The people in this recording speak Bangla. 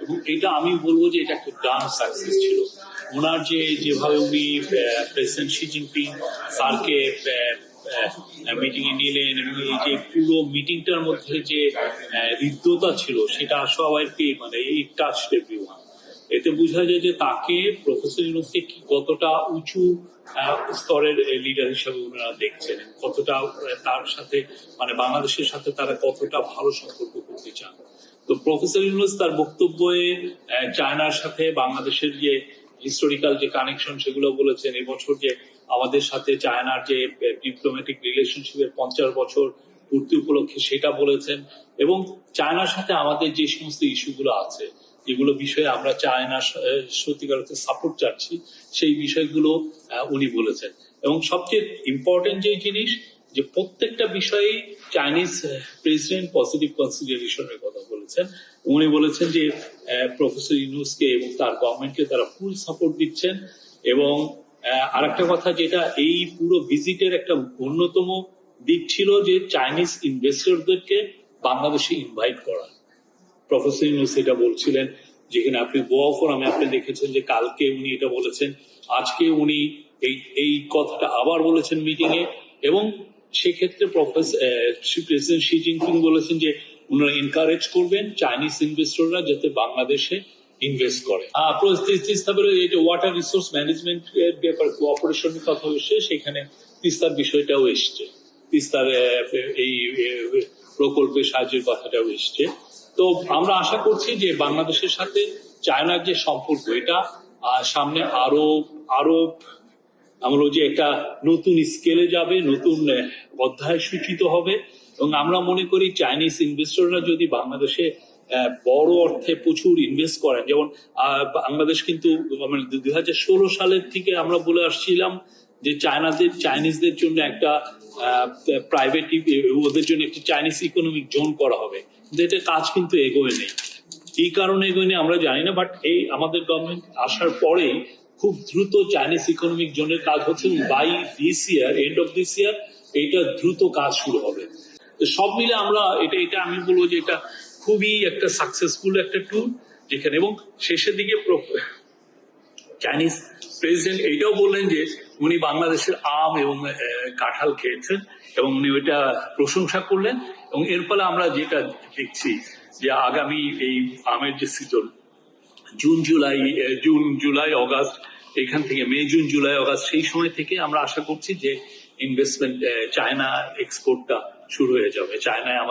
এবং এটা আমি বলবো যে এটা একটা গ্রান্ড সাকসেস ছিল। ওনার যেভাবে উনি প্রেসিডেন্ট শি জিনপিং স্যারকে মিটিং এ নিলেন এবং এই যে পুরো মিটিংটার মধ্যে যে হৃদ্যতা ছিল সেটা সবাইকে মানে এই টাচ এভরিওয়ান। এতে বোঝা যায় যে তাকে প্রফেসর ইউনূসকে কতটা উঁচু স্তরের লিডার হিসেবে ওনারা দেখছেন, কতটা তার সাথে মানে বাংলাদেশের সাথে তারা কতটা ভালো সম্পর্ক করতে চান। তো প্রফেসর ইউনূস তার বক্তব্যে চায়নার সাথে বাংলাদেশের যে হিস্টোরিক্যাল যে কানেকশন সেগুলো বলেছেন। এবছর যে আমাদের সাথে চায়নার যে ডিপ্লোম্যাটিক রিলেশনশিপের 50 বছর পূর্তি উপলক্ষে সেটা বলেছেন। এবং চায়নার সাথে আমাদের যে সমস্ত ইস্যুগুলো আছে, যেগুলো বিষয়ে আমরা চায়না সত্যিকার অর্থে সাপোর্ট চাচ্ছি, সেই বিষয়গুলো উনি বলেছেন। এবং সবচেয়ে ইম্পর্টেন্ট যে জিনিস যে প্রত্যেকটা বিষয়ে চাইনিজ প্রেসিডেন্ট পজিটিভ কনসিডারেশনের কথা বলেছেন। উনি বলেছেন যে প্রফেসর ইউনূসকে এবং তার গভর্নমেন্টকে তারা ফুল সাপোর্ট দিচ্ছেন। এবং আরেকটা কথা যেটা এই পুরো ভিজিটের একটা অন্যতম দিক ছিল যে চাইনিজ ইনভেস্টরদেরকে বাংলাদেশে ইনভাইট করা। প্রফেসর ইউনূস এটা বলছিলেন, যেখানে আপনি গোয়া ফোরামে আপনি দেখেছেন যে কালকে উনি এটা বলেছেন, আজকে উনি এই কথাটা আবার বলেছেন মিটিং এ। এবং সেক্ষেত্রে প্রেসিডেন্ট শি জিনপিং বলেছেন যে উনারা এনকারেজ করবেন চাইনিজ ইনভেস্টররা যাতে বাংলাদেশে ইনভেস্ট করে। তারপরে ওয়াটার রিসোর্স ম্যানেজমেন্ট এর ব্যাপারে কোঅপারেশনের কথা এসছে, সেখানে তিস্তার বিষয়টাও এসছে, তিস্তার এই প্রকল্পের সাহায্যের কথাটাও এসছে। তো আমরা আশা করছি যে বাংলাদেশের সাথে চায়নার যে সম্পর্ক এটা সামনে আরো আমরা যে একটা নতুন স্কেলে যাবে, নতুন অধ্যায় সূচিত হবে। এবং আমরা মনে করি চাইনিজ ইনভেস্টররা যদি বাংলাদেশে বড় অর্থে প্রচুর ইনভেস্ট করেন, যেমন বাংলাদেশ কিন্তু 2016 সালের থেকে আমরা বলে আসছিলাম যে চাইনিজদের জন্য একটা প্রাইভেট ওদের জন্য একটা চাইনিজ ইকোনমিক জোন করা হবে, যেটা কাজ কিন্তু এগোয় নেই। এই কারণে এগোয় নেই আমরা জানি না, বাট এই আমাদের গভর্নমেন্ট আসার পরেই খুব দ্রুত চাইনিজ ইকোনমিক জোনের কাজ হচ্ছে। By this year, end of this year এইটা দ্রুত কাজ শুরু হবে। তো সব মিলে আমরা এটা আমি বলবো যে এটা খুবই একটা সাকসেসফুল একটা ট্যুর যেখানে। এবং শেষের দিকে চাইনিজ প্রেসিডেন্ট এইটাও বললেন যে উনি বাংলাদেশের আম এবং কাঁঠাল খেয়েছেন এবং উনি ওইটা প্রশংসা করলেন। এবং এর ফলে আমরা যেটা দেখছি যে আগামী এই আমের যে সিজন জুন জুলাই অগাস্ট, এখান থেকে মে জুন জুলাই অগাস্ট, সেই সময় থেকে আমরা আশা করছি যে ইনভেস্টমেন্ট চায়না এক্সপোর্টটা শুরু হয়ে যাবে। চায়নায় আমাদের